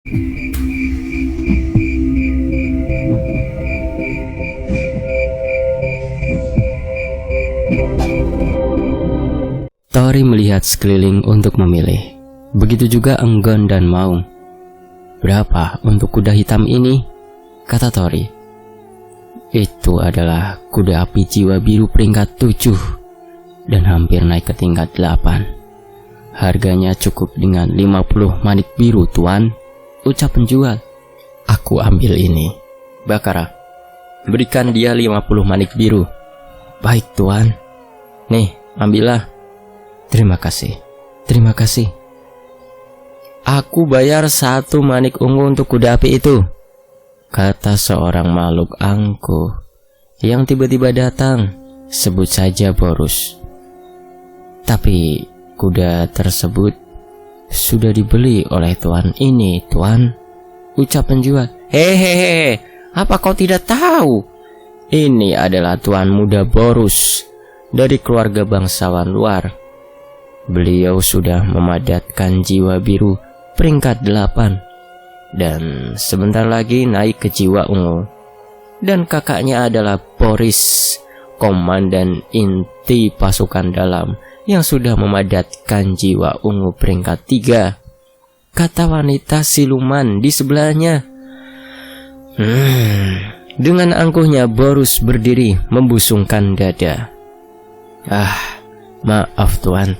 Tori melihat sekeliling untuk memilih. Begitu juga Enggon dan Maung. "Berapa untuk kuda hitam ini?" kata Tori. "Itu adalah kuda api jiwa biru peringkat 7 dan hampir naik ke tingkat 8. Harganya cukup dengan 50 manik biru, Tuan," ucap penjual. "Aku ambil ini." Bakara, "Berikan dia 50 manik biru." "Baik, Tuan." "Nih, ambillah." Terima kasih." "Aku bayar 1 manik ungu untuk kuda api itu," kata seorang makhluk angkuh yang tiba-tiba datang. Sebut saja Borus. "Tapi kuda tersebut sudah dibeli oleh tuan ini, Tuan," ucap penjual. "Hehehe, apa kau tidak tahu? Ini adalah Tuan Muda Borus dari keluarga bangsawan luar. Beliau sudah memadatkan jiwa biru peringkat 8 dan sebentar lagi naik ke jiwa ungu. Dan kakaknya adalah Boris, komandan inti pasukan dalam yang sudah memadatkan jiwa ungu peringkat 3, kata wanita siluman di sebelahnya. Dengan angkuhnya Borus berdiri membusungkan dada. Maaf Tuan,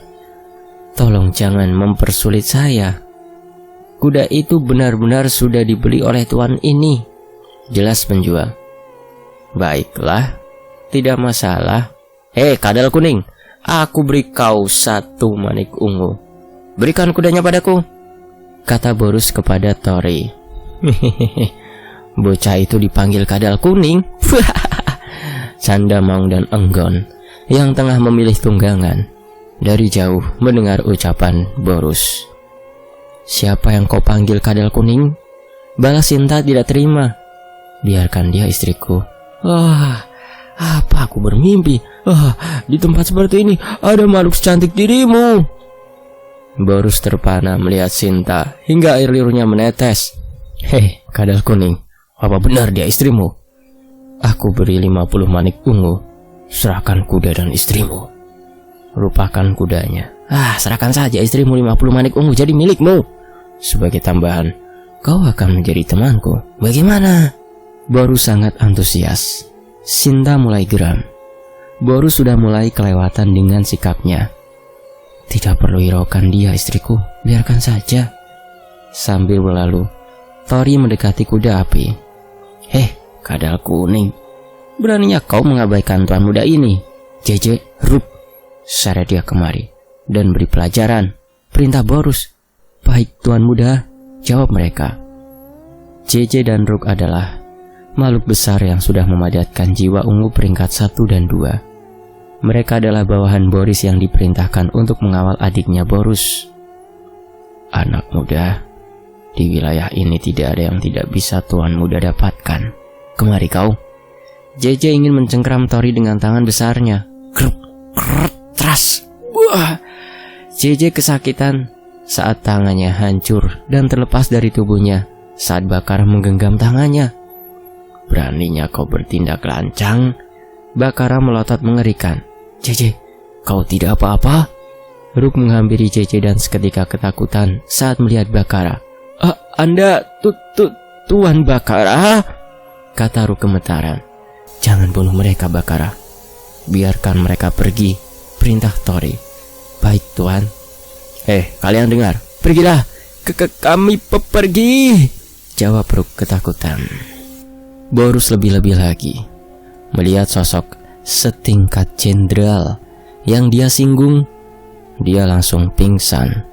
tolong jangan mempersulit saya. Kuda itu benar-benar sudah dibeli oleh tuan ini, jelas penjual. Baiklah, tidak masalah. Hei kadal kuning, aku beri kau 1 manik ungu. Berikan kudanya padaku, kata Borus kepada Tori. Bocah itu dipanggil kadal kuning. Canda Maung dan Enggon yang tengah memilih tunggangan dari jauh mendengar ucapan Borus. Siapa yang kau panggil kadal kuning? Balas Sinta tidak terima. Biarkan dia istriku. Apa aku bermimpi? Di tempat seperti ini ada makhluk secantik dirimu. Borus terpana melihat Sinta hingga air liurnya menetes. Hei kadal kuning, apa benar dia istrimu? Aku beri 50 manik ungu. Serahkan kuda dan istrimu. Lupakan kudanya. Serahkan saja istrimu 50 manik ungu jadi milikmu. Sebagai tambahan, kau akan menjadi temanku. Bagaimana? Borus sangat antusias. Sinta mulai geram. Borus sudah mulai kelewatan dengan sikapnya. Tidak perlu hiraukan dia istriku, biarkan saja. Sambil berlalu, Tori mendekati kuda api. Kadal kuning, beraninya kau mengabaikan tuan muda ini. JJ, Rup, seret dia kemari dan beri pelajaran, perintah Borus. Baik tuan muda, jawab mereka. JJ dan Rook adalah makhluk besar yang sudah memadatkan jiwa ungu peringkat 1 dan 2. Mereka adalah bawahan Boris yang diperintahkan untuk mengawal adiknya Borus. Anak muda, di wilayah ini tidak ada yang tidak bisa tuan muda dapatkan. Kemari kau. JJ ingin mencengkram Tori dengan tangan besarnya. Tras. JJ kesakitan saat tangannya hancur dan terlepas dari tubuhnya saat Bakara menggenggam tangannya. Beraninya kau bertindak lancang. Bakara melotot mengerikan. JJ, kau tidak apa-apa? Rook menghampiri JJ dan seketika ketakutan saat melihat Bakara. Anda Tuan Bakara? Kata Rook gemetaran. Jangan bunuh mereka Bakara. Biarkan mereka pergi, perintah Tori. Baik Tuan. Kalian dengar, pergilah. Kami pergi, jawab Rook ketakutan. Borus lebih-lebih lagi melihat sosok setingkat jenderal yang dia singgung. Dia langsung pingsan.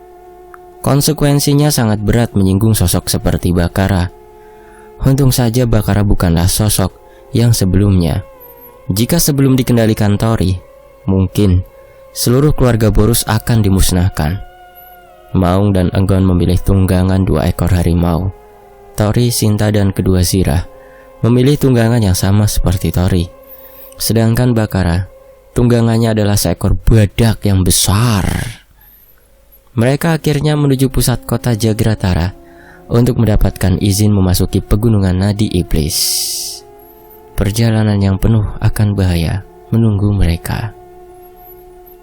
Konsekuensinya sangat berat menyinggung sosok seperti Bakara. Untung saja Bakara bukanlah sosok yang sebelumnya. Jika sebelum dikendalikan Tori, mungkin seluruh keluarga Borus akan dimusnahkan. Maung dan Enggon memilih tunggangan 2 ekor harimau. Tori, Sinta, dan kedua Zirah memilih tunggangan yang sama seperti Tori. Sedangkan Bakara, tunggangannya adalah seekor badak yang besar. Mereka akhirnya menuju pusat kota Jagratara untuk mendapatkan izin memasuki pegunungan nadi iblis. Perjalanan yang penuh akan bahaya menunggu mereka.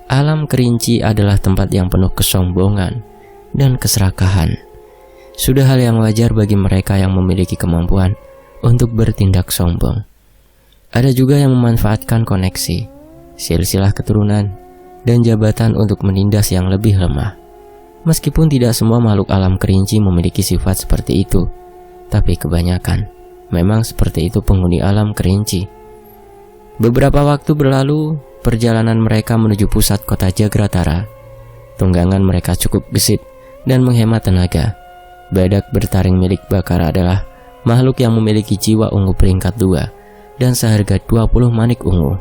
Alam kerinci adalah tempat yang penuh kesombongan dan keserakahan. Sudah hal yang wajar bagi mereka yang memiliki kemampuan untuk bertindak sombong. Ada juga yang memanfaatkan koneksi, silsilah keturunan, dan jabatan untuk menindas yang lebih lemah. Meskipun tidak semua makhluk alam kerinci memiliki sifat seperti itu, tapi kebanyakan memang seperti itu penghuni alam kerinci. Beberapa waktu berlalu, perjalanan mereka menuju pusat kota Jagratara. Tunggangan mereka cukup gesit dan menghemat tenaga. Badak bertaring milik Bakara adalah makhluk yang memiliki jiwa ungu peringkat 2 dan seharga 20 manik ungu.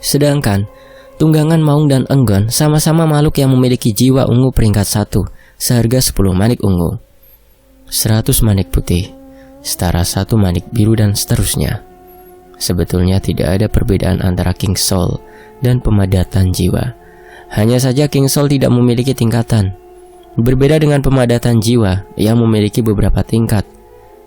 Sedangkan tunggangan Maung dan Enggon sama-sama makhluk yang memiliki jiwa ungu peringkat 1 seharga 10 manik ungu. 100 manik putih setara 1 manik biru dan seterusnya. Sebetulnya tidak ada perbedaan antara King Soul dan pemadatan jiwa. Hanya saja King Soul tidak memiliki tingkatan. Berbeda dengan pemadatan jiwa yang memiliki beberapa tingkat.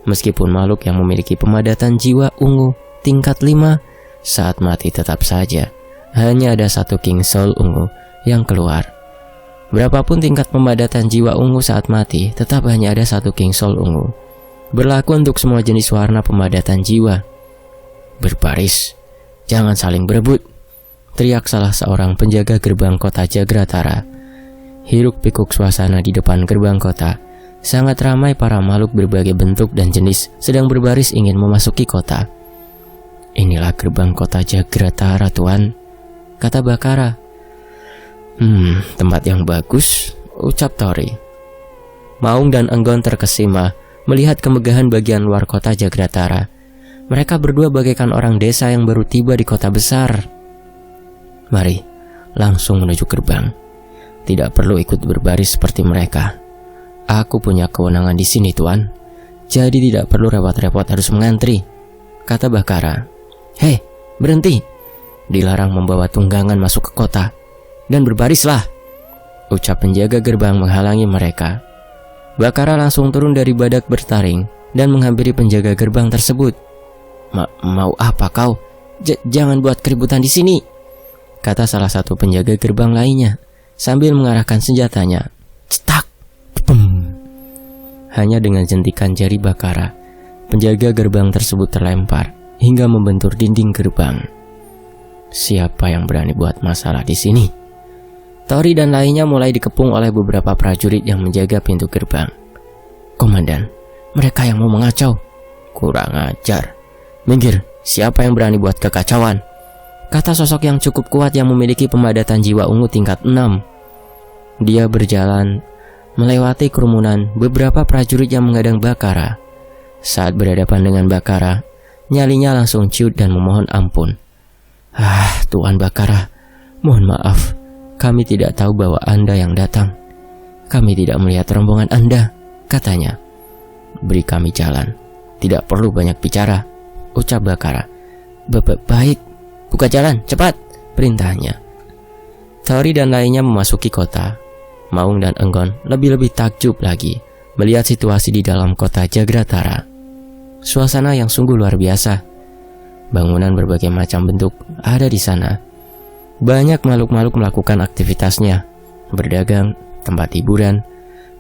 Meskipun makhluk yang memiliki pemadatan jiwa ungu tingkat 5 saat mati tetap saja hanya ada 1 King Soul ungu yang keluar. Berapapun tingkat pemadatan jiwa ungu saat mati, tetap hanya ada 1 King Soul ungu. Berlaku untuk semua jenis warna pemadatan jiwa. Berbaris, jangan saling berebut, teriak salah seorang penjaga gerbang kota Jagratara. Hiruk pikuk suasana di depan gerbang kota. Sangat ramai para makhluk berbagai bentuk dan jenis sedang berbaris ingin memasuki kota. Inilah gerbang kota Jagratara, Tuan, kata Bakara. Tempat yang bagus, ucap Tori. Maung dan Enggon terkesima melihat kemegahan bagian luar kota Jagratara. Mereka berdua bagaikan orang desa yang baru tiba di kota besar. Mari, langsung menuju gerbang. Tidak perlu ikut berbaris seperti mereka. Aku punya kewenangan di sini, Tuan. Jadi tidak perlu repot-repot harus mengantri, kata Bakara. Hei, berhenti. Dilarang membawa tunggangan masuk ke kota. Dan berbarislah, ucap penjaga gerbang menghalangi mereka. Bakara langsung turun dari badak bertaring dan menghampiri penjaga gerbang tersebut. Mau apa kau? Jangan buat keributan di sini, kata salah satu penjaga gerbang lainnya sambil mengarahkan senjatanya. Cetak, pem. Hanya dengan jentikan jari Bakara, penjaga gerbang tersebut terlempar hingga membentur dinding gerbang. Siapa yang berani buat masalah di sini? Tori dan lainnya mulai dikepung oleh beberapa prajurit yang menjaga pintu gerbang. Komandan, mereka yang mau mengacau. Kurang ajar. Minggir, siapa yang berani buat kekacauan? Kata sosok yang cukup kuat yang memiliki pemadatan jiwa ungu tingkat 6. Dia berjalan melewati kerumunan beberapa prajurit yang menghadang Bakara. Saat berhadapan dengan Bakara, nyalinya langsung ciut dan memohon ampun. Tuan Bakara, mohon maaf. Kami tidak tahu bahwa Anda yang datang. Kami tidak melihat rombongan Anda, katanya. Beri kami jalan. Tidak perlu banyak bicara, ucap Bakara. Baik, buka jalan, cepat, perintahnya. Tori dan lainnya memasuki kota. Maung dan Enggon lebih-lebih takjub lagi melihat situasi di dalam kota Jagratara. Suasana yang sungguh luar biasa. Bangunan berbagai macam bentuk ada di sana. Banyak makhluk-makhluk melakukan aktivitasnya, berdagang, tempat hiburan,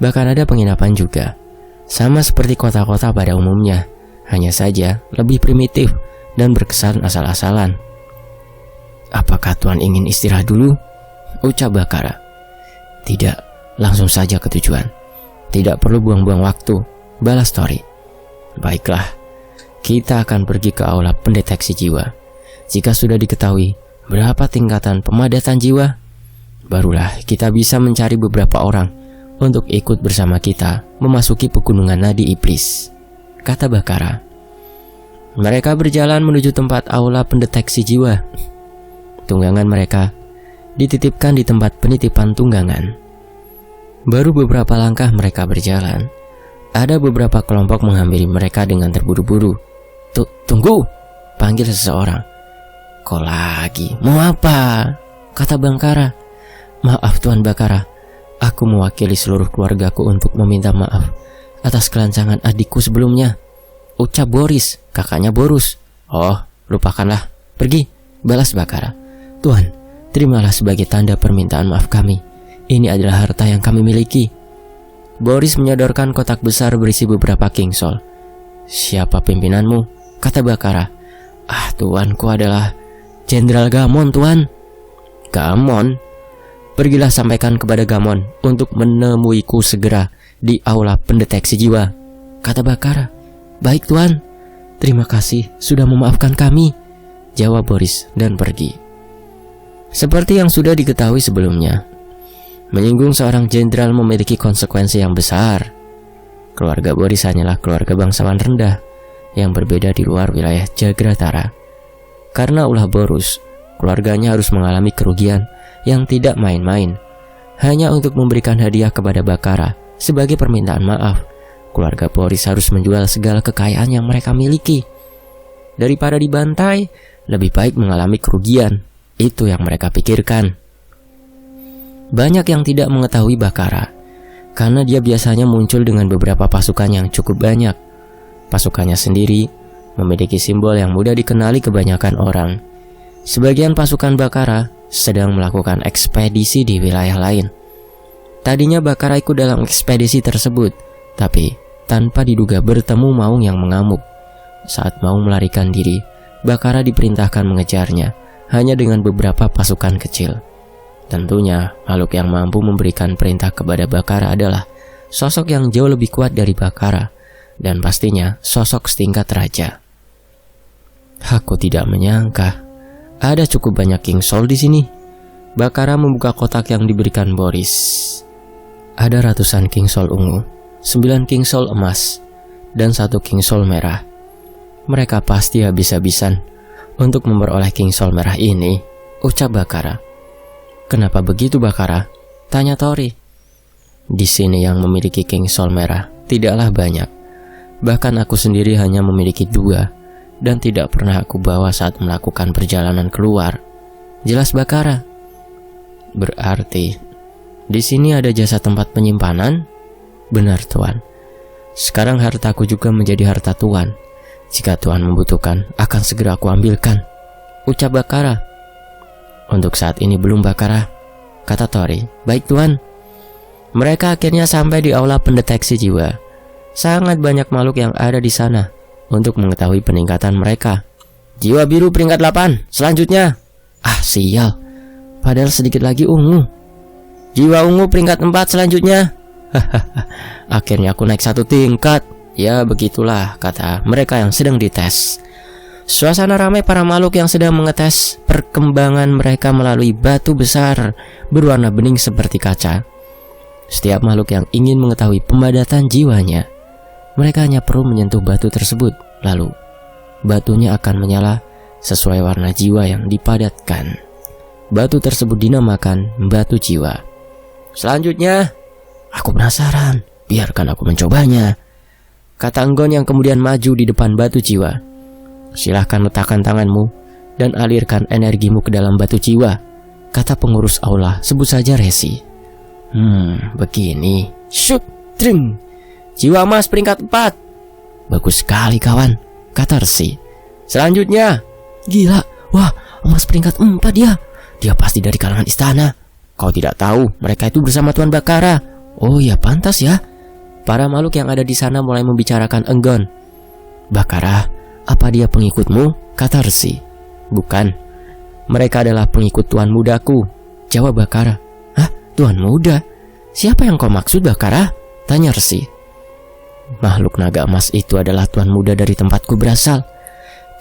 bahkan ada penginapan juga. Sama seperti kota-kota pada umumnya, hanya saja lebih primitif dan berkesan asal-asalan. Apakah Tuan ingin istirahat dulu? Ucap Bakara. Tidak, langsung saja ke tujuan. Tidak perlu buang-buang waktu, balas Tori. Baiklah, kita akan pergi ke aula pendeteksi jiwa. Jika sudah diketahui berapa tingkatan pemadatan jiwa, barulah kita bisa mencari beberapa orang untuk ikut bersama kita memasuki pegunungan nadi iblis, kata Bakara. Mereka berjalan menuju tempat aula pendeteksi jiwa. Tunggangan mereka dititipkan di tempat penitipan tunggangan. Baru beberapa langkah mereka berjalan, ada beberapa kelompok menghampiri mereka dengan terburu-buru. Tunggu, panggil seseorang. Kok lagi? Mau apa? Kata Bakara. Maaf Tuan Bakara, aku mewakili seluruh keluargaku untuk meminta maaf atas kelancangan adikku sebelumnya, ucap Boris, kakaknya Borus. Oh, lupakanlah, pergi, balas Bakara. Tuan, terimalah sebagai tanda permintaan maaf kami. Ini adalah harta yang kami miliki. Boris menyodorkan kotak besar berisi beberapa kingsol. Siapa pimpinanmu? Kata Bakara. Ah, tuanku adalah Jenderal Gamon, tuan. Gamon? Pergilah sampaikan kepada Gamon untuk menemuiku segera di aula pendeteksi jiwa, kata Bakara. Baik tuan, terima kasih sudah memaafkan kami, jawab Boris dan pergi. Seperti yang sudah diketahui sebelumnya, menyinggung seorang jenderal memiliki konsekuensi yang besar. Keluarga Boris hanyalah keluarga bangsawan rendah yang berbeda di luar wilayah Jagratara. Karena ulah Borus, keluarganya harus mengalami kerugian yang tidak main-main. Hanya untuk memberikan hadiah kepada Bakara sebagai permintaan maaf, keluarga Boris harus menjual segala kekayaan yang mereka miliki. Daripada dibantai, lebih baik mengalami kerugian. Itu yang mereka pikirkan. Banyak yang tidak mengetahui Bakara, karena dia biasanya muncul dengan beberapa pasukan yang cukup banyak. Pasukannya sendiri memiliki simbol yang mudah dikenali kebanyakan orang. Sebagian pasukan Bakara sedang melakukan ekspedisi di wilayah lain. Tadinya Bakara ikut dalam ekspedisi tersebut, tapi tanpa diduga bertemu maung yang mengamuk. Saat mau melarikan diri, Bakara diperintahkan mengejarnya hanya dengan beberapa pasukan kecil. Tentunya makhluk yang mampu memberikan perintah kepada Bakara adalah sosok yang jauh lebih kuat dari Bakara, dan pastinya sosok setingkat raja. Aku tidak menyangka ada cukup banyak kingsol di sini. Bakara membuka kotak yang diberikan Boris. Ada ratusan kingsol ungu, 9 kingsol emas, dan 1 kingsol merah. Mereka pasti habis-habisan untuk memperoleh kingsol merah ini, ucap Bakara. Kenapa begitu Bakara? Tanya Tori. Di sini yang memiliki kingsol merah tidaklah banyak. Bahkan aku sendiri hanya memiliki 2. Dan tidak pernah aku bawa saat melakukan perjalanan keluar, jelas Bakara. Berarti di sini ada jasa tempat penyimpanan? Benar tuan. Sekarang hartaku juga menjadi harta tuan. Jika tuan membutuhkan, akan segera aku ambilkan, ucap Bakara. Untuk saat ini belum Bakara, kata Tori. Baik tuan. Mereka akhirnya sampai di aula pendeteksi jiwa. Sangat banyak makhluk yang ada di sana. Untuk mengetahui peningkatan mereka, jiwa biru peringkat 8, selanjutnya. Ah sial, padahal sedikit lagi ungu. Jiwa ungu peringkat 4 selanjutnya. Akhirnya aku naik 1 tingkat. Ya begitulah, kata mereka yang sedang dites. Suasana ramai para makhluk yang sedang mengetes perkembangan mereka melalui batu besar berwarna bening seperti kaca. Setiap makhluk yang ingin mengetahui pemadatan jiwanya, mereka hanya perlu menyentuh batu tersebut, lalu batunya akan menyala sesuai warna jiwa yang dipadatkan. Batu tersebut dinamakan batu jiwa. Selanjutnya, aku penasaran, biarkan aku mencobanya, kata Enggon yang kemudian maju di depan batu jiwa. Silahkan letakkan tanganmu dan alirkan energimu ke dalam batu jiwa, kata pengurus aula, sebut saja Resi. Begini. Syuk, tring. Jiwa emas peringkat 4. Bagus sekali kawan, kata Resi. Selanjutnya. Gila, wah, emas peringkat 4 dia. Dia pasti dari kalangan istana. Kau tidak tahu, mereka itu bersama Tuan Bakara. Oh ya, pantas ya. Para makhluk yang ada di sana mulai membicarakan Enggon. Bakara, apa dia pengikutmu? Kata Resi. Bukan, mereka adalah pengikut Tuan Mudaku, jawab Bakara. Hah, Tuan Muda? Siapa yang kau maksud Bakara? Tanya Resi. Makhluk naga emas itu adalah Tuan Muda dari tempatku berasal,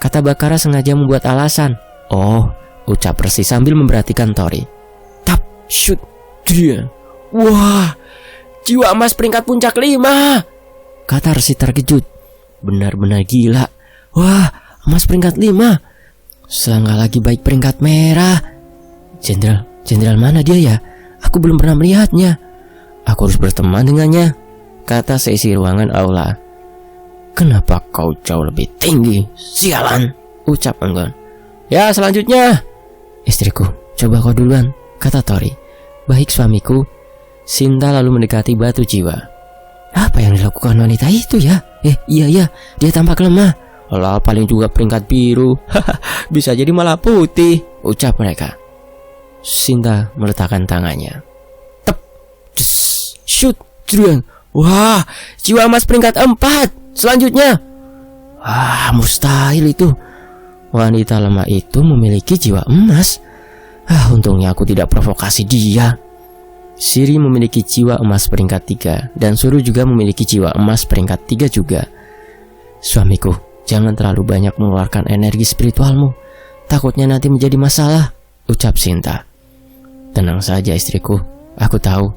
kata Bakara sengaja membuat alasan. Oh, ucap Resi sambil memperhatikan Tori. Tap, shoot, dia. Wah, jiwa emas peringkat puncak 5, kata Resi terkejut. Benar-benar gila. Wah, emas peringkat 5. Selangkah lagi baik peringkat merah. Jenderal mana dia ya? Aku belum pernah melihatnya. Aku harus berteman dengannya, kata seisi ruangan aula. Kenapa kau jauh lebih tinggi? Sialan, ucap Enggon. Ya, selanjutnya. Istriku, coba kau duluan, kata Tori. Baik suamiku. Sinta lalu mendekati batu jiwa. Apa yang dilakukan wanita itu ya? Iya, dia tampak lemah. Alah, paling juga peringkat biru. Bisa jadi malah putih, ucap mereka. Sinta meletakkan tangannya. Tep, shoot, jreng. Wah, jiwa emas peringkat 4. Selanjutnya. Mustahil itu. Wanita lemah itu memiliki jiwa emas. Untungnya aku tidak provokasi dia. Siri memiliki jiwa emas peringkat 3 dan Suru juga memiliki jiwa emas peringkat 3 juga. Suamiku, jangan terlalu banyak mengeluarkan energi spiritualmu. Takutnya nanti menjadi masalah, ucap Sinta. Tenang saja istriku, aku tahu,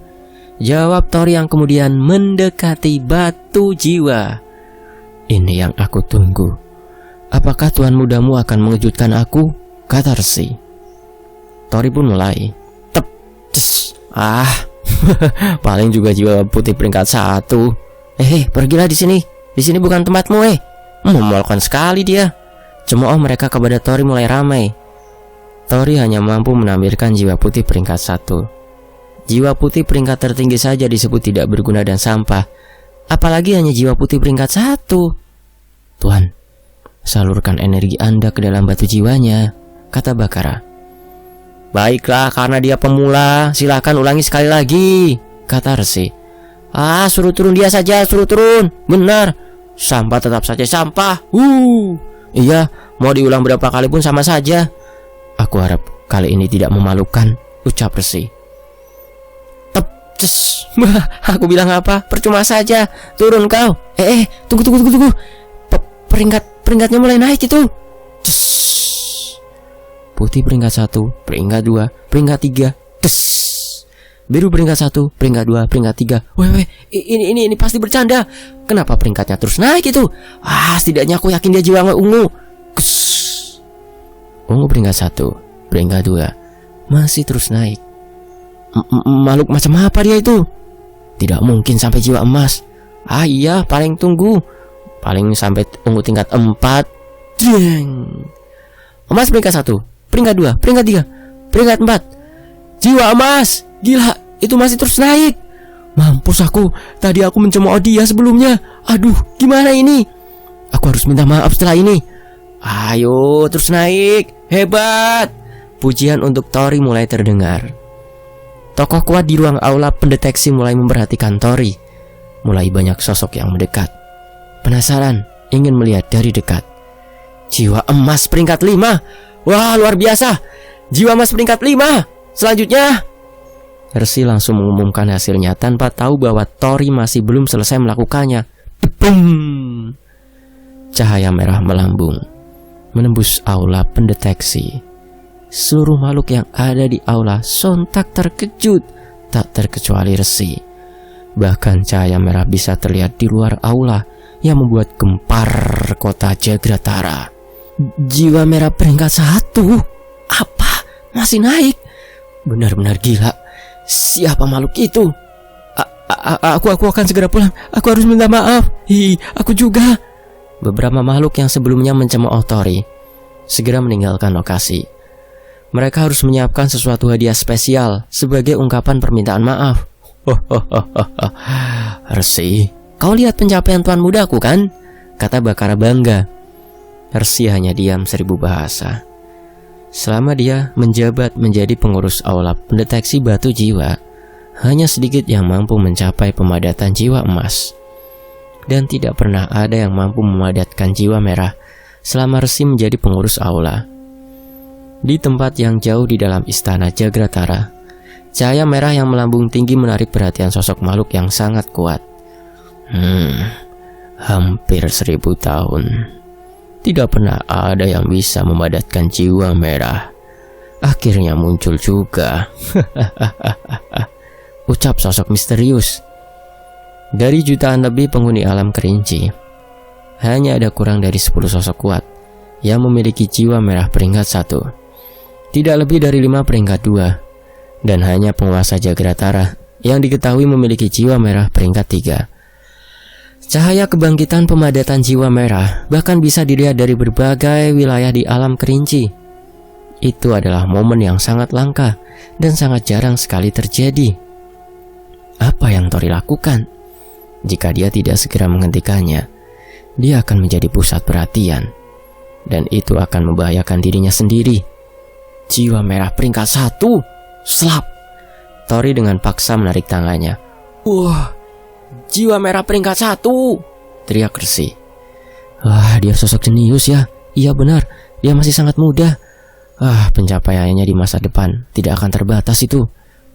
jawab Tori yang kemudian mendekati batu jiwa. Ini yang aku tunggu. Apakah Tuan mudamu akan mengejutkan aku? Kata Resi. Tori pun mulai. Tep, paling juga jiwa putih peringkat 1. Pergilah di sini. Di sini bukan tempatmu, Memolokkan sekali dia. Cemooh mereka kepada Tori mulai ramai. Tori hanya mampu menampilkan jiwa putih peringkat 1. Jiwa putih peringkat tertinggi saja disebut tidak berguna dan sampah. Apalagi hanya jiwa putih peringkat 1. Tuan, salurkan energi Anda ke dalam batu jiwanya, kata Bakara. Baiklah, karena dia pemula, silakan ulangi sekali lagi, kata Resi. Suruh turun dia saja, suruh turun. Benar, sampah tetap saja sampah. Iya, mau diulang berapa kali pun sama saja. Aku harap kali ini tidak memalukan, ucap Resi. Tep, aku bilang apa? Percuma saja, turun kau. Tunggu. Peringkatnya mulai naik itu. Putih peringkat 1, peringkat 2, peringkat 3. Biru peringkat 1, peringkat 2, peringkat 3. Ini pasti bercanda. Kenapa peringkatnya terus naik itu? Setidaknya aku yakin dia jiwa ungu. Ungu peringkat 1, peringkat 2 masih terus naik. Makhluk macam apa dia itu? Tidak mungkin sampai jiwa emas. Iya, paling sampai ungu tingkat 4. Emas peringkat 1, peringkat 2, peringkat 3, peringkat 4. Jiwa emas. Gila, itu masih terus naik. Mampus aku, tadi aku mencemooh dia sebelumnya. Aduh, gimana ini? Aku harus minta maaf setelah ini. Ayo, terus naik. Hebat. Pujian untuk Tori mulai terdengar. Tokoh kuat di ruang aula pendeteksi mulai memperhatikan Tori. Mulai banyak sosok yang mendekat. Penasaran, ingin melihat dari dekat. Jiwa emas peringkat 5. Wah, luar biasa. Jiwa emas peringkat 5. Selanjutnya. Resi langsung mengumumkan hasilnya tanpa tahu bahwa Tori masih belum selesai melakukannya. Boom. Cahaya merah melambung, menembus aula pendeteksi. Seluruh makhluk yang ada di aula sontak terkejut, tak terkecuali Resi. Bahkan cahaya merah bisa terlihat di luar aula yang membuat gempar kota Jagratara. Jiwa merah peringkat 1. Apa? Masih naik? Benar-benar gila. Siapa makhluk itu? Aku akan segera pulang. Aku harus minta maaf. Aku juga. Beberapa makhluk yang sebelumnya mencemooh Tori segera meninggalkan lokasi. Mereka harus menyiapkan sesuatu hadiah spesial sebagai ungkapan permintaan maaf. Resi, kau lihat pencapaian tuan mudaku kan? Kata Bakara bangga. Resi hanya diam 1000 bahasa. Selama dia menjabat menjadi pengurus aula pendeteksi batu jiwa, hanya sedikit yang mampu mencapai pemadatan jiwa emas. Dan tidak pernah ada yang mampu memadatkan jiwa merah selama Resi menjadi pengurus aula. Di tempat yang jauh di dalam istana Jagratara, cahaya merah yang melambung tinggi menarik perhatian sosok makhluk yang sangat kuat. Hampir 1000 tahun. Tidak pernah ada yang bisa memadatkan jiwa merah. Akhirnya muncul juga. Ucap sosok misterius. Dari jutaan lebih penghuni alam Kerinci, hanya ada kurang dari 10 sosok kuat yang memiliki jiwa merah peringkat 1. Tidak lebih dari 5 peringkat 2. Dan hanya penguasa Jagratara yang diketahui memiliki jiwa merah peringkat 3. Cahaya kebangkitan pemadatan jiwa merah bahkan bisa dilihat dari berbagai wilayah di alam Kerinci. Itu adalah momen yang sangat langka dan sangat jarang sekali terjadi. Apa yang Tori lakukan? Jika dia tidak segera menghentikannya, dia akan menjadi pusat perhatian, dan itu akan membahayakan dirinya sendiri. Jiwa merah peringkat 1. Slap. Tori dengan paksa menarik tangannya. Wah, jiwa merah peringkat 1, teriak Resi. Wah, dia sosok jenius ya. Iya benar, dia masih sangat muda. Pencapaiannya di masa depan tidak akan terbatas itu.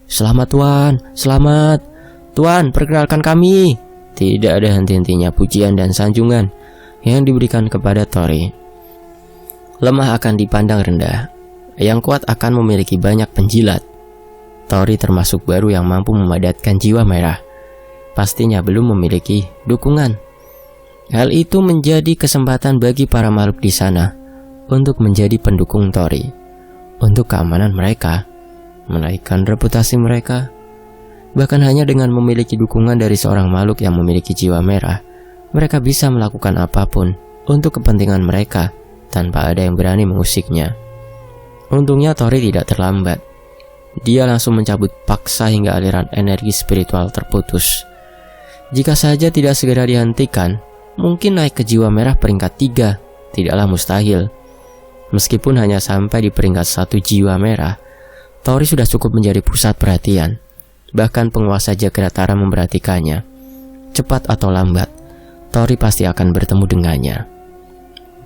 Selamat Tuan, selamat. Tuan, perkenalkan kami. Tidak ada henti-hentinya pujian dan sanjungan yang diberikan kepada Tori. Lemah akan dipandang rendah, yang kuat akan memiliki banyak penjilat. Tori termasuk baru yang mampu memadatkan jiwa merah. Pastinya belum memiliki dukungan. Hal itu menjadi kesempatan bagi para makhluk di sana untuk menjadi pendukung Tori, untuk keamanan mereka, menaikkan reputasi mereka. Bahkan hanya dengan memiliki dukungan dari seorang makhluk yang memiliki jiwa merah, mereka bisa melakukan apapun untuk kepentingan mereka tanpa ada yang berani mengusiknya. Untungnya Tori tidak terlambat. Dia langsung mencabut paksa hingga aliran energi spiritual terputus. Jika saja tidak segera dihentikan, mungkin naik ke jiwa merah peringkat 3 tidaklah mustahil. Meskipun hanya sampai di peringkat 1 jiwa merah, Tori sudah cukup menjadi pusat perhatian. Bahkan penguasa Jagratara memperhatikannya. Cepat atau lambat, Tori pasti akan bertemu dengannya.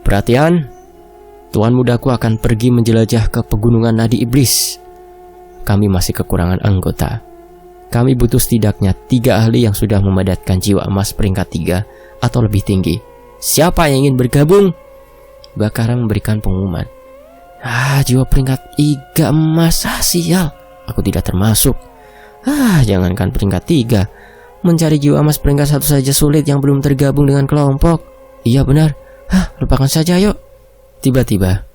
Perhatian, Tuan mudaku akan pergi menjelajah ke pegunungan Nadi Iblis. Kami masih kekurangan anggota. Kami butuh setidaknya 3 ahli yang sudah memadatkan jiwa emas peringkat 3 atau lebih tinggi. Siapa yang ingin bergabung? Bakara memberikan pengumuman. Jiwa peringkat 3 emas, sial. Aku tidak termasuk. Jangankan peringkat 3, mencari jiwa emas peringkat 1 saja sulit yang belum tergabung dengan kelompok. Iya benar. Lupakan saja yuk. Tiba-tiba,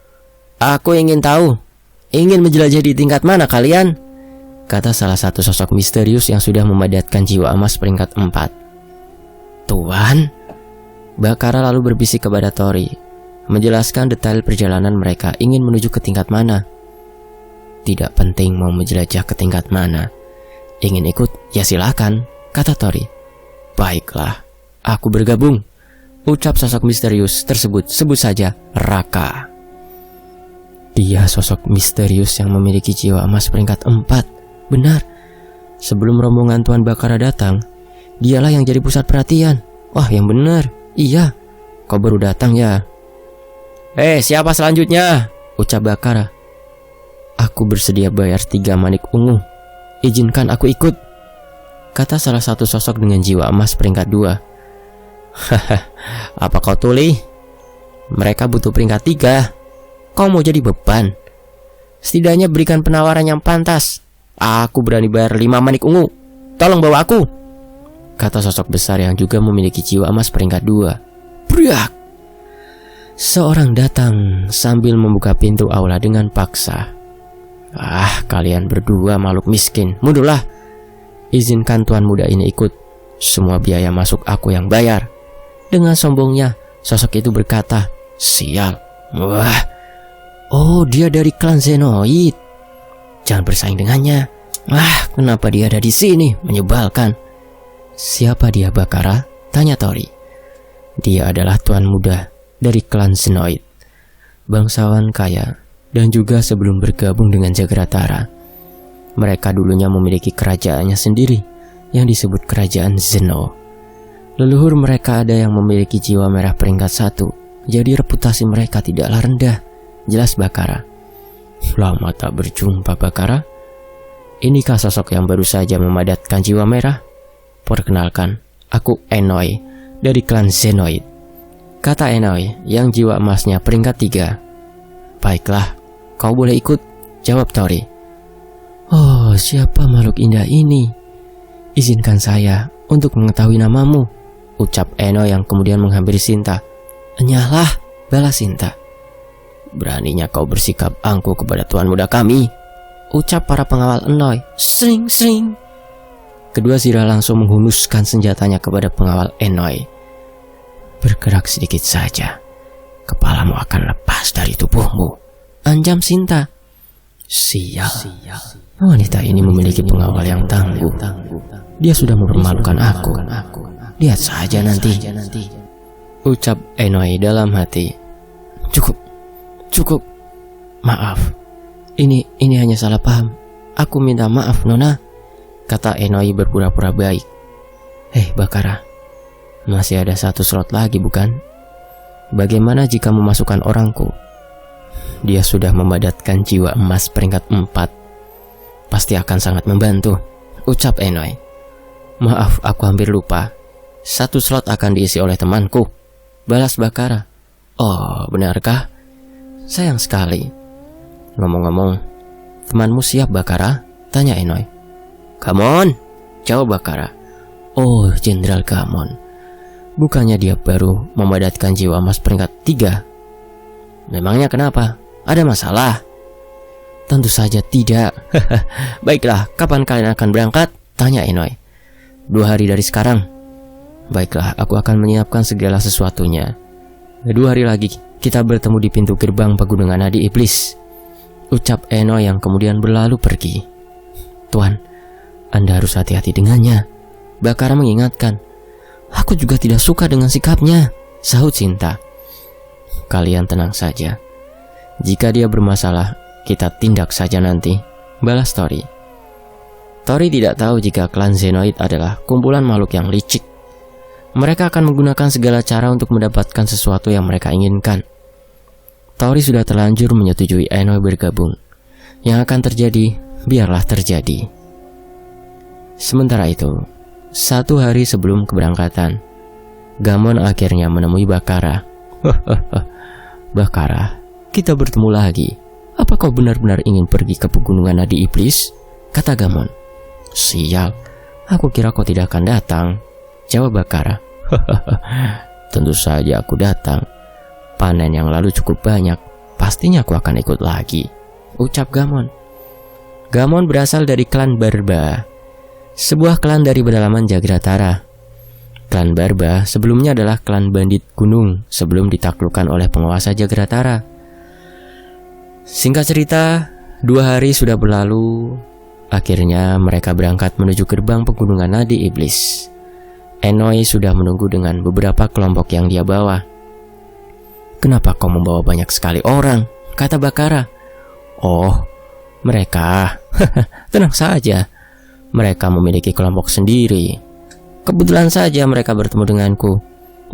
aku ingin tahu, ingin menjelajah di tingkat mana kalian? Kata salah satu sosok misterius yang sudah memadatkan jiwa emas peringkat 4. Tuan? Bakara lalu berbisik kepada Tori, menjelaskan detail perjalanan mereka ingin menuju ke tingkat mana. Tidak penting mau menjelajah ke tingkat mana. Ingin ikut, ya silakan, kata Tori. Baiklah, aku bergabung, ucap sosok misterius tersebut. Sebut saja Raka. Dia sosok misterius yang memiliki jiwa emas peringkat 4. Benar, sebelum rombongan Tuan Bakara datang, dialah yang jadi pusat perhatian. Wah, yang benar. Iya, kau baru datang ya. Siapa selanjutnya? Ucap Bakara. Aku bersedia bayar 3 manik ungu. Izinkan aku ikut, kata salah satu sosok dengan jiwa emas peringkat 2. Apa kau tuli? Mereka butuh peringkat 3. Kau mau jadi beban? Setidaknya berikan penawaran yang pantas. Aku berani bayar 5 manik ungu. Tolong bawa aku, kata sosok besar yang juga memiliki jiwa emas peringkat 2. Briak! Seorang datang sambil membuka pintu aula dengan paksa. Kalian berdua makhluk miskin, mundurlah. Izinkan tuan muda ini ikut. Semua biaya masuk aku yang bayar. Dengan sombongnya, sosok itu berkata, sial. Wah, dia dari klan Zenoid. Jangan bersaing dengannya. Kenapa dia ada di sini? Menyebalkan. Siapa dia, Bakara? Tanya Tori. Dia adalah tuan muda dari klan Zenoid, bangsawan kaya, dan juga sebelum bergabung dengan Jagratara, mereka dulunya memiliki kerajaannya sendiri yang disebut Kerajaan Zeno. Leluhur mereka ada yang memiliki jiwa merah peringkat 1, jadi reputasi mereka tidaklah rendah, jelas Bakara. Lama tak berjumpa, Bakara. Inikah sosok yang baru saja memadatkan jiwa merah? Perkenalkan, aku Enoy dari klan Zenoid, kata Enoy yang jiwa emasnya peringkat 3. Baiklah, kau boleh ikut, jawab Tori. Siapa makhluk indah ini? Izinkan saya untuk mengetahui namamu, ucap Enoy yang kemudian menghampiri Sinta. Enyalah, balas Sinta. Beraninya kau bersikap angkuh kepada tuan muda kami, ucap para pengawal Enoy. Sring, sring. Kedua zirah langsung menghunuskan senjatanya kepada pengawal Enoy. Bergerak sedikit saja, kepalamu akan lepas dari tubuhmu, anjam Sinta. Sial. Wanita ini memiliki pengawal yang tangguh. Dia sudah mempermalukan aku. Lihat saja nanti. Ucap Enoy dalam hati. Cukup. Maaf. Ini hanya salah paham. Aku minta maaf, Nona, kata Enoy berpura-pura baik. Bakara, masih ada 1 slot lagi bukan? Bagaimana jika memasukkan orangku? Dia sudah memadatkan jiwa emas peringkat 4. Pasti akan sangat membantu, ucap Enoy. Maaf, aku hampir lupa. 1 slot akan diisi oleh temanku, balas Bakara. Oh, benarkah? Sayang sekali. Ngomong-ngomong, temanmu siap, Bakara? Tanya Enoy. Gamon, jawab Bakara. Oh, Jenderal Gamon. Bukannya dia baru memadatkan jiwa emas peringkat 3? Memangnya kenapa? Ada masalah? Tentu saja tidak. Baiklah, kapan kalian akan berangkat? Tanya Enoy. 2 hari dari sekarang. Baiklah, aku akan menyiapkan segala sesuatunya. 2 hari lagi kita bertemu di pintu gerbang pegunungan Nadi Iblis, ucap Enoy yang kemudian berlalu pergi. Tuan, Anda harus hati-hati dengannya, Bakara mengingatkan. Aku juga tidak suka dengan sikapnya, sahut Sinta. Kalian tenang saja. Jika dia bermasalah, kita tindak saja nanti, balas Tori. Tori tidak tahu jika klan Zenoid adalah kumpulan makhluk yang licik. Mereka akan menggunakan segala cara untuk mendapatkan sesuatu yang mereka inginkan. Tori sudah terlanjur menyetujui Enoy bergabung. Yang akan terjadi, biarlah terjadi. Sementara itu, 1 hari sebelum keberangkatan, Gamon akhirnya menemui Bakara. Bakara, kita bertemu lagi. Apa kau benar-benar ingin pergi ke pegunungan Nadi Iblis? Kata Gamon. Sial, aku kira kau tidak akan datang, jawab Bakara. Tentu saja aku datang. Panen yang lalu cukup banyak, pastinya aku akan ikut lagi, ucap Gamon. Gamon berasal dari klan Barba, sebuah klan dari pedalaman Jagratara. Klan Barba sebelumnya adalah klan bandit gunung sebelum ditaklukkan oleh penguasa Jagratara. Singkat cerita, 2 hari sudah berlalu. Akhirnya mereka berangkat menuju gerbang pegunungan Nadi Iblis. Enoy sudah menunggu dengan beberapa kelompok yang dia bawa. Kenapa kau membawa banyak sekali orang? Kata Bakara. Oh, mereka. Tenang saja. Mereka memiliki kelompok sendiri. Kebetulan saja mereka bertemu denganku,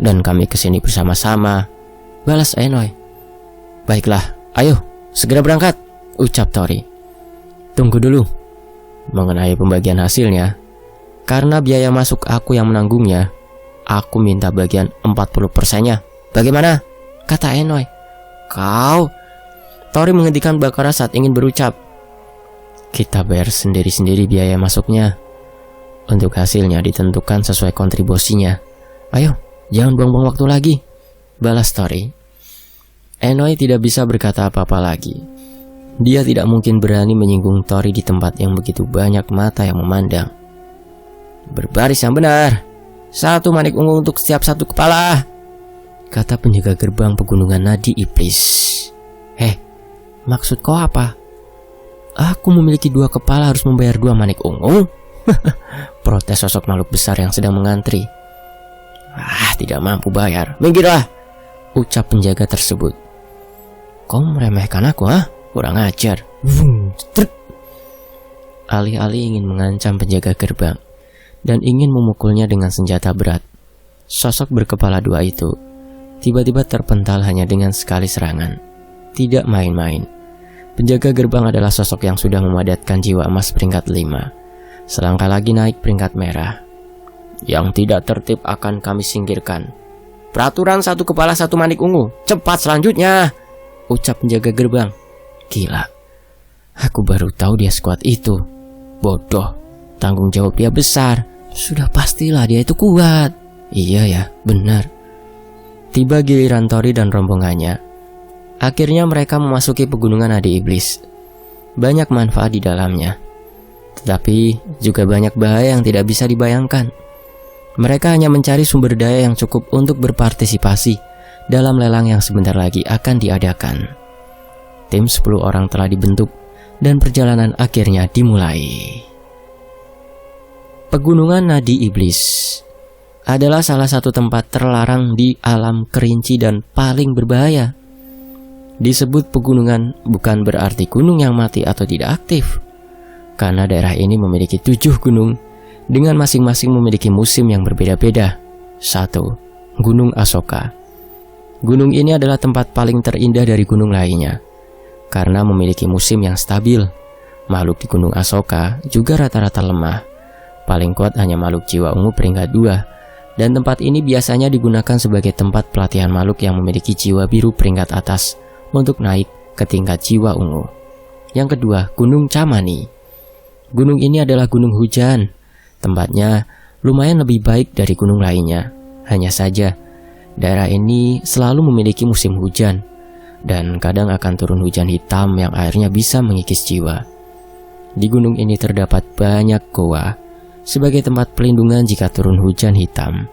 dan kami kesini bersama-sama, balas Enoy. Baiklah, ayo, segera berangkat, ucap Tori. Tunggu dulu. Mengenai pembagian hasilnya, karena biaya masuk aku yang menanggungnya, aku minta bagian 40%-nya. Bagaimana? Kata Enoy. Kau? Tori menghentikan Bakara saat ingin berucap. Kita bayar sendiri-sendiri biaya masuknya. Untuk hasilnya ditentukan sesuai kontribusinya. Ayo, jangan buang-buang waktu lagi, balas Tori. Enoy tidak bisa berkata apa-apa lagi. Dia tidak mungkin berani menyinggung Tori di tempat yang begitu banyak mata yang memandang. Berbaris yang benar. 1 manik ungu untuk setiap 1 kepala, kata penjaga gerbang pegunungan Nadi Iblis. Maksud kau apa? Aku memiliki 2 kepala harus membayar 2 manik ungu? Protes sosok makhluk besar yang sedang mengantri. Tidak mampu bayar. Minggirlah, ucap penjaga tersebut. Kau meremehkan aku, Kurang ajar. Alih-alih ingin mengancam penjaga gerbang dan ingin memukulnya dengan senjata berat, sosok berkepala 2 itu tiba-tiba terpental hanya dengan sekali serangan. Tidak main-main. Penjaga gerbang adalah sosok yang sudah memadatkan jiwa emas peringkat 5. Selangkah lagi naik peringkat merah. Yang tidak tertib akan kami singkirkan. Peraturan 1 kepala 1 manik ungu. Cepat selanjutnya, ucap penjaga gerbang. Gila, aku baru tahu dia sekuat itu. Bodoh, tanggung jawab dia besar. Sudah pastilah dia itu kuat. Iya ya, benar. Tiba giliran Tori dan rombongannya. Akhirnya mereka memasuki pegunungan Nadi Iblis. Banyak manfaat di dalamnya, tetapi juga banyak bahaya yang tidak bisa dibayangkan. Mereka hanya mencari sumber daya yang cukup untuk berpartisipasi dalam lelang yang sebentar lagi akan diadakan. Tim 10 orang telah dibentuk dan perjalanan akhirnya dimulai. Pegunungan Nadi Iblis. adalah salah satu tempat terlarang di alam kerinci dan paling berbahaya. Disebut pegunungan bukan berarti gunung yang mati atau tidak aktif, karena daerah ini memiliki 7 gunung dengan masing-masing memiliki musim yang berbeda-beda. 1. Gunung Asoka. Gunung ini adalah tempat paling terindah dari gunung lainnya, karena memiliki musim yang stabil. Makhluk di Gunung Asoka juga rata-rata lemah. Paling kuat hanya makhluk jiwa ungu peringkat 2, dan tempat ini biasanya digunakan sebagai tempat pelatihan makhluk yang memiliki jiwa biru peringkat atas untuk naik ke tingkat jiwa ungu. Yang kedua, Gunung Camani. Gunung ini adalah gunung hujan. Tempatnya lumayan lebih baik dari gunung lainnya. Hanya saja, daerah ini selalu memiliki musim hujan, dan kadang akan turun hujan hitam yang airnya bisa mengikis jiwa. Di gunung ini terdapat banyak goa, sebagai tempat pelindungan jika turun hujan hitam.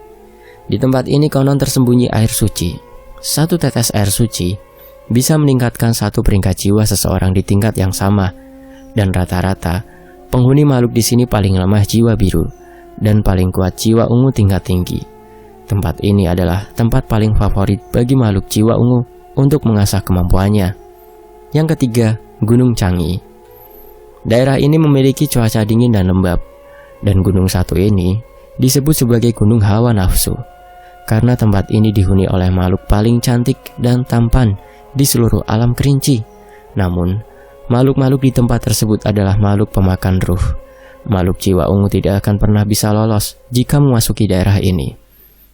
Di tempat ini konon tersembunyi air suci. 1 tetes air suci bisa meningkatkan 1 peringkat jiwa seseorang di tingkat yang sama, dan rata-rata penghuni makhluk di sini paling lemah jiwa biru dan paling kuat jiwa ungu tingkat tinggi. Tempat ini adalah tempat paling favorit bagi makhluk jiwa ungu untuk mengasah kemampuannya. Yang ketiga, Gunung Cangi. Daerah ini memiliki cuaca dingin dan lembab, dan gunung satu ini disebut sebagai gunung hawa nafsu, karena tempat ini dihuni oleh makhluk paling cantik dan tampan di seluruh alam kerinci. Namun, makhluk-makhluk di tempat tersebut adalah makhluk pemakan ruh. Makhluk jiwa ungu tidak akan pernah bisa lolos jika memasuki daerah ini.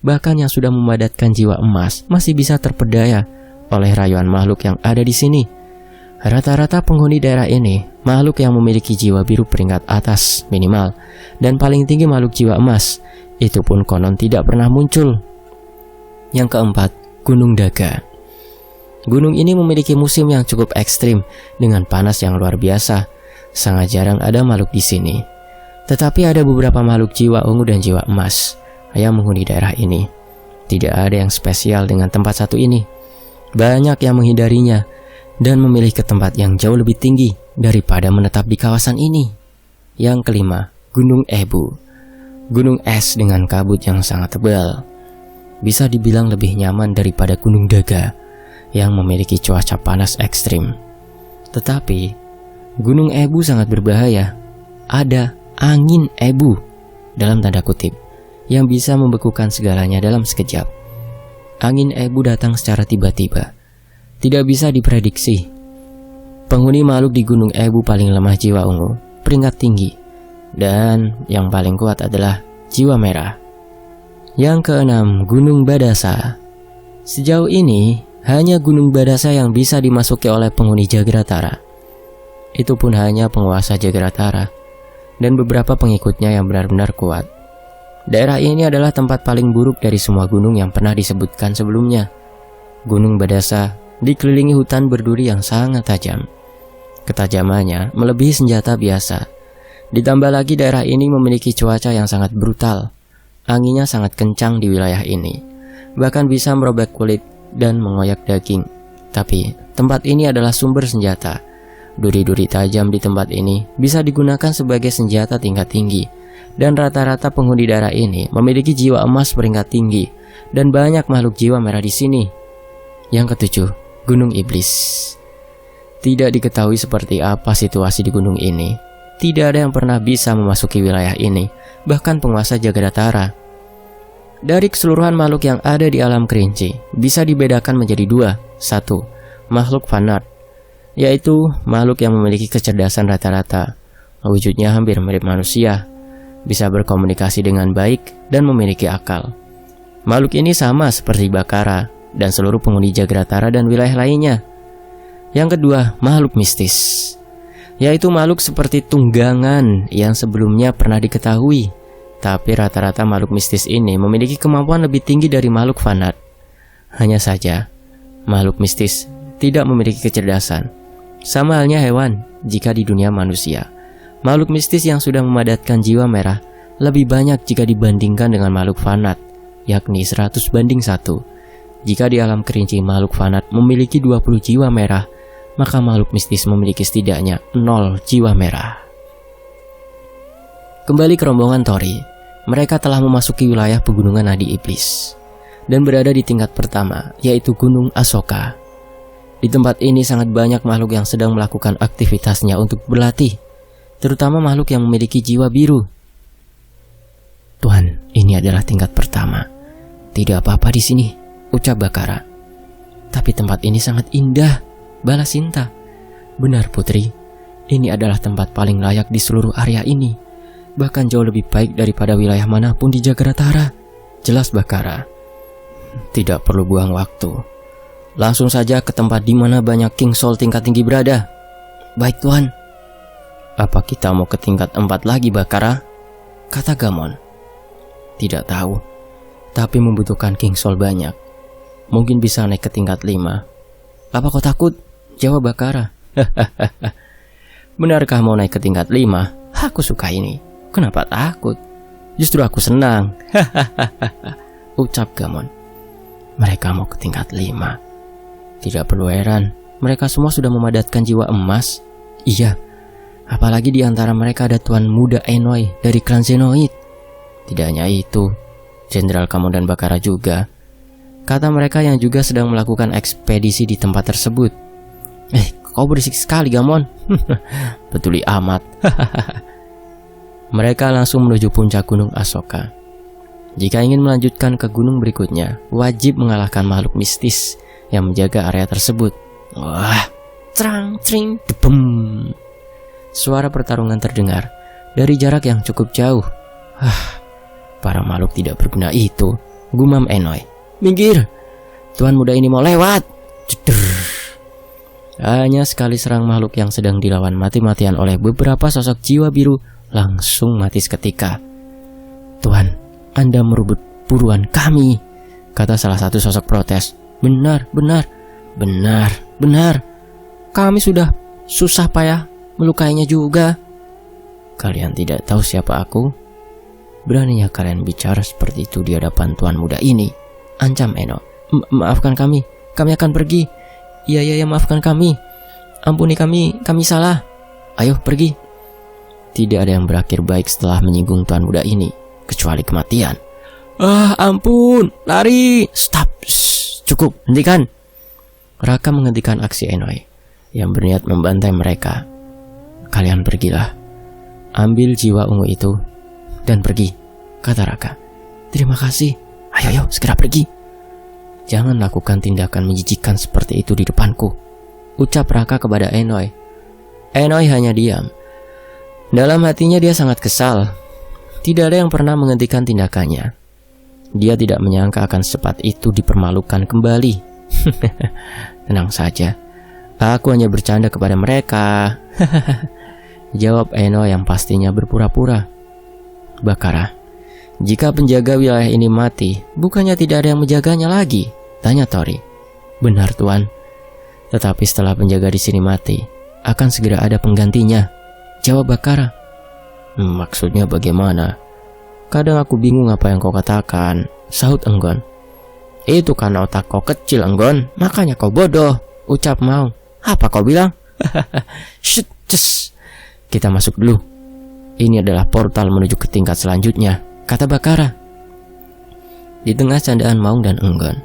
Bahkan yang sudah memadatkan jiwa emas masih bisa terpedaya oleh rayuan makhluk yang ada di sini. Rata-rata penghuni daerah ini makhluk yang memiliki jiwa biru peringkat atas minimal, dan paling tinggi makhluk jiwa emas. Itu pun konon tidak pernah muncul. Yang keempat, Gunung Daga. Gunung ini memiliki musim yang cukup ekstrim dengan panas yang luar biasa. Sangat jarang ada makhluk di sini. Tetapi ada beberapa makhluk jiwa ungu dan jiwa emas yang menghuni daerah ini. Tidak ada yang spesial dengan tempat satu ini. Banyak yang menghindarinya dan memilih ke tempat yang jauh lebih tinggi daripada menetap di kawasan ini. Yang kelima, Gunung Ebu. Gunung es dengan kabut yang sangat tebal. Bisa dibilang lebih nyaman daripada Gunung Daga yang memiliki cuaca panas ekstrim. Tetapi Gunung Ebu sangat berbahaya. Ada angin ebu dalam tanda kutip yang bisa membekukan segalanya dalam sekejap. Angin ebu datang secara tiba-tiba, tidak bisa diprediksi. Penghuni makhluk di Gunung Ebu paling lemah jiwa ungu, peringkat tinggi, dan yang paling kuat adalah jiwa merah. Yang keenam, Gunung Badasa. Sejauh ini, hanya Gunung Badasa yang bisa dimasuki oleh penghuni Jagratara. Itu pun hanya penguasa Jagratara dan beberapa pengikutnya yang benar-benar kuat. Daerah ini adalah tempat paling buruk dari semua gunung yang pernah disebutkan sebelumnya. Gunung Badasa dikelilingi hutan berduri yang sangat tajam. Ketajamannya melebihi senjata biasa. Ditambah lagi daerah ini memiliki cuaca yang sangat brutal. Anginnya sangat kencang di wilayah ini, bahkan bisa merobek kulit dan mengoyak daging. Tapi tempat ini adalah sumber senjata. Duri-duri tajam di tempat ini bisa digunakan sebagai senjata tingkat tinggi. Dan rata-rata penghuni daerah ini memiliki jiwa emas peringkat tinggi, dan banyak makhluk jiwa merah di sini. Yang ketujuh, Gunung Iblis. Tidak diketahui seperti apa situasi di gunung ini. Tidak ada yang pernah bisa memasuki wilayah ini, bahkan penguasa Jagratara. Dari keseluruhan makhluk yang ada di alam kerinci, bisa dibedakan menjadi 2. 1. Makhluk fanat, yaitu makhluk yang memiliki kecerdasan rata-rata. Wujudnya hampir mirip manusia, bisa berkomunikasi dengan baik dan memiliki akal. Makhluk ini sama seperti Bakara dan seluruh penghuni Jagratara dan wilayah lainnya. Yang kedua, makhluk mistis, yaitu makhluk seperti tunggangan yang sebelumnya pernah diketahui. Tapi rata-rata makhluk mistis ini memiliki kemampuan lebih tinggi dari makhluk fanat. Hanya saja, makhluk mistis tidak memiliki kecerdasan. Sama halnya hewan jika di dunia manusia. Makhluk mistis yang sudah memadatkan jiwa merah lebih banyak jika dibandingkan dengan makhluk fanat, yakni 100:1. Jika di alam kerinci makhluk fanat memiliki 20 jiwa merah, maka makhluk mistis memiliki setidaknya 0 jiwa merah. Kembali ke rombongan Tori. mereka telah memasuki wilayah pegunungan Nadi Iblis dan berada di tingkat pertama, yaitu Gunung Asoka. Di tempat ini sangat banyak makhluk yang sedang melakukan aktivitasnya untuk berlatih, terutama makhluk yang memiliki jiwa biru. "Tuhan, ini adalah tingkat pertama. Tidak apa-apa di sini," ucap Bakara. "Tapi tempat ini sangat indah," balas Sinta. "Benar putri, ini adalah tempat paling layak di seluruh area ini. Bahkan jauh lebih baik daripada wilayah manapun di Jagratara," jelas Bakara. "Tidak perlu buang waktu. Langsung saja ke tempat di mana banyak King Soul tingkat tinggi berada." "Baik Tuan." "Apa kita mau ke tingkat 4 lagi Bakara?" kata Gamon. "Tidak tahu, tapi membutuhkan King Soul banyak. Mungkin bisa naik ke tingkat 5. "Apa kau takut?" jawab Bakara. "Benarkah mau naik ke tingkat 5? Aku suka ini. Kenapa takut? Justru aku senang," ucap Gamon. Mereka mau ke tingkat 5. Tidak perlu heran, mereka semua sudah memadatkan jiwa emas. Iya, apalagi di antara mereka ada Tuan Muda Enoy dari klan Zenoid. Tidak hanya itu, Jenderal Gamon dan Bakara juga, kata mereka yang juga sedang melakukan ekspedisi di tempat tersebut. Kau berisik sekali Gamon." "Peduli amat." Mereka langsung menuju puncak Gunung Asoka. Jika ingin melanjutkan ke gunung berikutnya, wajib mengalahkan makhluk mistis yang menjaga area tersebut. Wah, cerang, cering, debem. Suara pertarungan terdengar dari jarak yang cukup jauh. Para makhluk tidak berguna itu, gumam Enoy. "Minggir, Tuan Muda ini mau lewat." Ceder. Hanya sekali serang makhluk yang sedang dilawan mati-matian oleh beberapa sosok jiwa biru langsung mati seketika. "Tuhan, Anda merebut buruan kami," kata salah satu sosok protes. Benar. Kami sudah susah payah melukainya juga." "Kalian tidak tahu siapa aku? Beraninya kalian bicara seperti itu di hadapan Tuan Muda ini?" ancam Eno. Maafkan kami akan pergi." Iya, maafkan kami. Ampuni kami salah. Ayo pergi." Tidak ada yang berakhir baik setelah menyinggung Tuan Muda ini, kecuali kematian. Ampun, lari. Stop, cukup, hentikan. Raka menghentikan aksi Enoy yang berniat membantai mereka. "Kalian pergilah, ambil jiwa ungu itu dan pergi," kata Raka. "Terima kasih. Ayo, segera pergi." "Jangan lakukan tindakan menjijikkan seperti itu di depanku," ucap Raka kepada Enoy. Enoy hanya diam. Dalam hatinya dia sangat kesal. Tidak ada yang pernah menghentikan tindakannya. Dia tidak menyangka akan secepat itu dipermalukan kembali. "Tenang saja, aku hanya bercanda kepada mereka," jawab Enoy yang pastinya berpura-pura. "Bakara, jika penjaga wilayah ini mati, bukannya tidak ada yang menjaganya lagi?" tanya Tori. "Benar Tuan, tetapi setelah penjaga di sini mati, akan segera ada penggantinya," jawab Bakara. "Maksudnya bagaimana? Kadang aku bingung apa yang kau katakan," sahut Enggon. "Itu karena otak kau kecil Enggon, makanya kau bodoh," ucap Mau. "Apa kau bilang?" "Shit, kita masuk dulu. Ini adalah portal menuju ke tingkat selanjutnya," kata Bakara. Di tengah candaan Maung dan Enggon,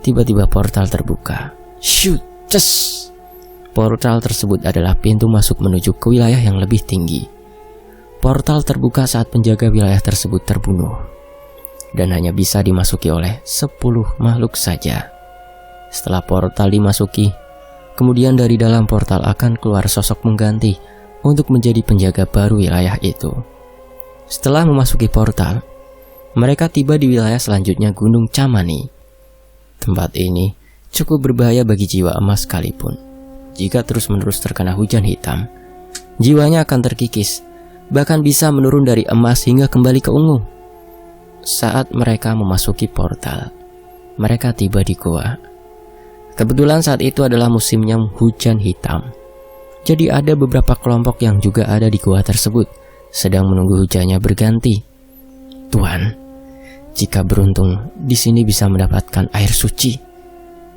tiba-tiba portal terbuka. Shoot, portal tersebut adalah pintu masuk menuju ke wilayah yang lebih tinggi. Portal terbuka saat penjaga wilayah tersebut terbunuh, dan hanya bisa dimasuki oleh 10 makhluk saja. Setelah portal dimasuki, kemudian dari dalam portal akan keluar sosok mengganti untuk menjadi penjaga baru wilayah itu. Setelah memasuki portal, mereka tiba di wilayah selanjutnya Gunung Camani. Tempat ini cukup berbahaya bagi jiwa emas sekalipun. Jika terus-menerus terkena hujan hitam, jiwanya akan terkikis, bahkan bisa menurun dari emas hingga kembali ke ungu. Saat mereka memasuki portal, mereka tiba di goa. Kebetulan saat itu adalah musimnya hujan hitam. Jadi ada beberapa kelompok yang juga ada di goa tersebut, sedang menunggu hujannya berganti. "Tuan, jika beruntung di sini bisa mendapatkan air suci.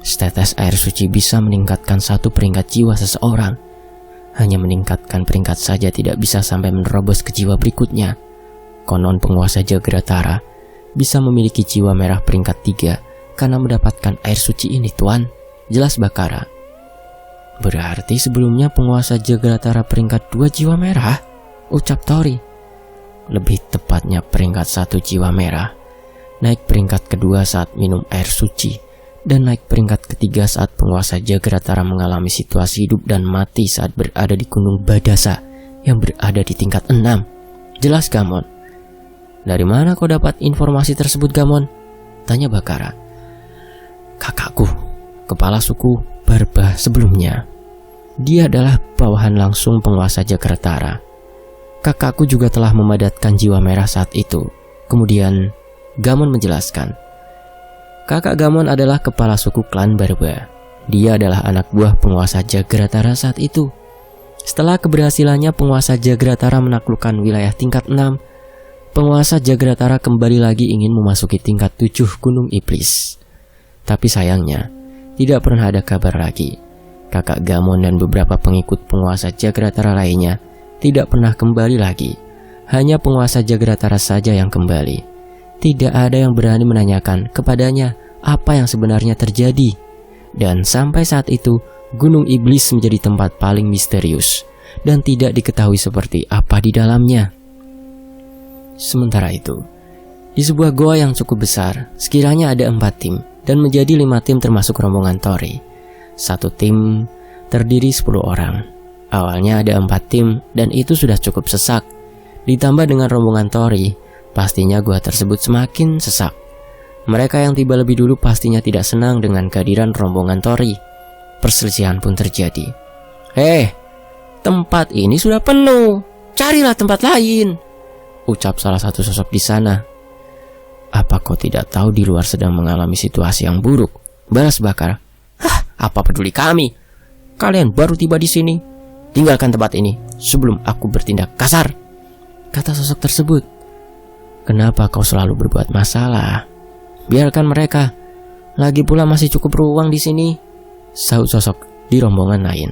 Setetes air suci bisa meningkatkan 1 peringkat jiwa seseorang. Hanya meningkatkan peringkat saja tidak bisa sampai menerobos ke jiwa berikutnya," konon penguasa Jagratara bisa memiliki jiwa merah peringkat 3 karena mendapatkan air suci ini, Tuan. Jelas Bakara. Berarti sebelumnya penguasa Jagratara peringkat 2 jiwa merah? Ucap Tori. Lebih tepatnya peringkat 1 jiwa merah. Naik peringkat kedua saat minum air suci. Dan naik peringkat ketiga saat penguasa Jagratara mengalami situasi hidup dan mati saat berada di Gunung Badasa yang berada di tingkat 6. Jelas Gamon. Dari mana kau dapat informasi tersebut, Gamon? Tanya Bakara. Kakakku, kepala suku Barba sebelumnya. Dia adalah bawahan langsung penguasa Jagratara. Kakakku juga telah memadatkan jiwa merah saat itu. Kemudian Gamon menjelaskan. Kakak Gamon adalah kepala suku klan Barba. Dia adalah anak buah penguasa Jagratara saat itu. Setelah keberhasilannya penguasa Jagratara menaklukkan wilayah tingkat 6, penguasa Jagratara kembali lagi ingin memasuki tingkat 7 Gunung Iblis. Tapi sayangnya, tidak pernah ada kabar lagi. Kakak Gamon dan beberapa pengikut penguasa Jagratara lainnya tidak pernah kembali lagi. Hanya penguasa Jagratara saja yang kembali. Tidak ada yang berani menanyakan kepadanya apa yang sebenarnya terjadi. Dan sampai saat itu, Gunung Iblis menjadi tempat paling misterius dan tidak diketahui seperti apa di dalamnya. Sementara itu, di sebuah goa yang cukup besar, sekiranya ada 4 tim dan menjadi 5 tim termasuk rombongan Tori. Satu tim terdiri 10 orang. Awalnya ada 4 tim dan itu sudah cukup sesak. Ditambah dengan rombongan Tori, pastinya gua tersebut semakin sesak. Mereka yang tiba lebih dulu pastinya tidak senang dengan kehadiran rombongan Tori. Perselisihan pun terjadi. Tempat ini sudah penuh. Carilah tempat lain, ucap salah satu sosok di sana. Apa kau tidak tahu di luar sedang mengalami situasi yang buruk? Balas Bakara. Apa peduli kami? Kalian baru tiba di sini. Tinggalkan tempat ini sebelum aku bertindak kasar, kata sosok tersebut. Kenapa kau selalu berbuat masalah? Biarkan mereka. Lagi pula masih cukup ruang di sini, sahut sosok di rombongan lain.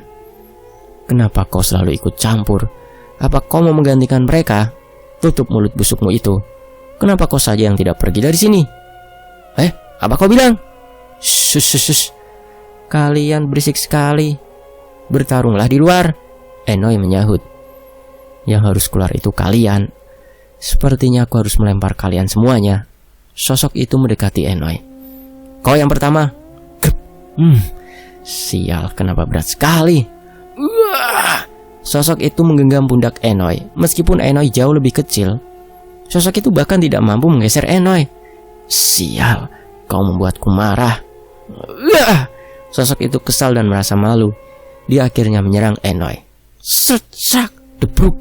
Kenapa kau selalu ikut campur? Apa kau mau menggantikan mereka? Tutup mulut busukmu itu. Kenapa kau saja yang tidak pergi dari sini? Apa kau bilang? Shush. Kalian berisik sekali. Bertarunglah di luar, Enoy menyahut. Yang harus keluar itu kalian. Sepertinya aku harus melempar kalian semuanya. Sosok itu mendekati Enoy. Kau yang pertama. Sial, kenapa berat sekali? Sosok itu menggenggam pundak Enoy. Meskipun Enoy jauh lebih kecil, sosok itu bahkan tidak mampu menggeser Enoy. Sial, kau membuatku marah. Sosok itu kesal dan merasa malu. Dia akhirnya menyerang Enoy. Sak, debruk.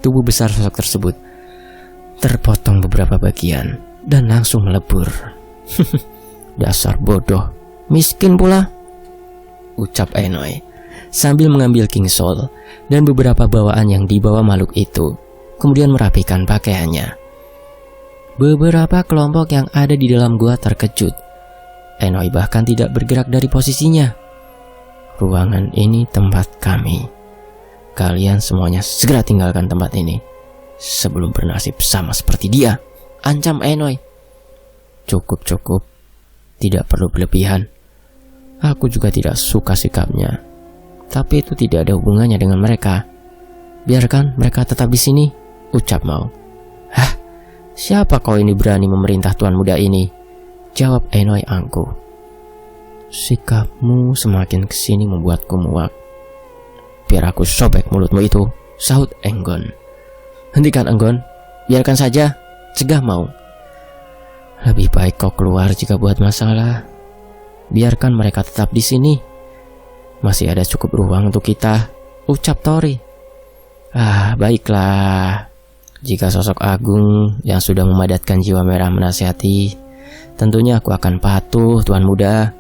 Tubuh besar sosok tersebut terpotong beberapa bagian dan langsung melebur. Dasar bodoh, miskin pula, ucap Enoy sambil mengambil King Soul dan beberapa bawaan yang dibawa makhluk itu, kemudian merapikan pakaiannya. Beberapa kelompok yang ada di dalam gua terkejut. Enoy bahkan tidak bergerak dari posisinya. Ruangan ini tempat kami. Kalian semuanya segera tinggalkan tempat ini sebelum bernasib sama seperti dia, ancam Enoy. Cukup. Tidak perlu berlebihan. Aku juga tidak suka sikapnya. Tapi itu tidak ada hubungannya dengan mereka. Biarkan mereka tetap di sini, ucap Mao. Siapa kau ini berani memerintah tuan muda ini? Jawab Enoy angkuh. Sikapmu semakin kesini membuatku muak. Biar aku sobek mulutmu itu, sahut Enggon. Hentikan Enggon, biarkan saja, cegah Mao. Lebih baik kau keluar jika buat masalah. Biarkan mereka tetap di sini. Masih ada cukup ruang untuk kita, ucap Tori. Baiklah. Jika sosok agung yang sudah memadatkan jiwa merah menasihati, tentunya aku akan patuh, tuan muda.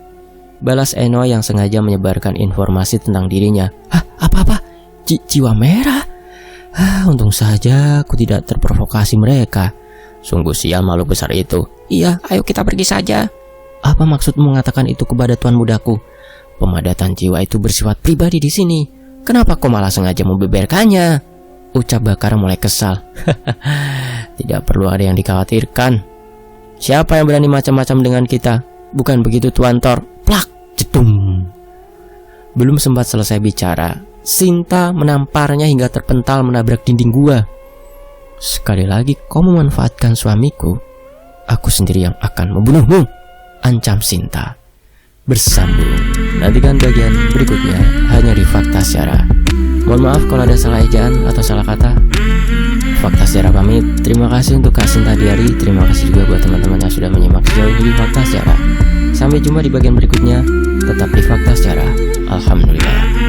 Balas Enoy yang sengaja menyebarkan informasi tentang dirinya. Apa? Jiwa merah? Untung saja aku tidak terprovokasi mereka. Sungguh sial makhluk besar itu. Iya, ayo kita pergi saja. Apa maksudmu mengatakan itu kepada tuan mudaku? Pemadatan jiwa itu bersifat pribadi di sini. Kenapa kau malah sengaja membeberkannya? Ucap Bakar mulai kesal. Tidak perlu ada yang dikhawatirkan. Siapa yang berani macam-macam dengan kita? Bukan begitu Tuan Thor? Plak, jedum. Belum sempat selesai bicara, Sinta menamparnya hingga terpental menabrak dinding gua. Sekali lagi kau memanfaatkan suamiku, aku sendiri yang akan membunuhmu, ancam Sinta. Bersambung, nantikan bagian berikutnya hanya di Fakta Sejarah. Mohon maaf kalau ada salah ejaan atau salah kata. Fakta Sejarah pamit. Terima kasih untuk Kak Sinta Diari. Terima kasih juga buat teman-teman yang sudah menyimak sejauh ini di Fakta Sejarah. Sampai jumpa di bagian berikutnya. Tetap di Fakta Sejarah. Alhamdulillah.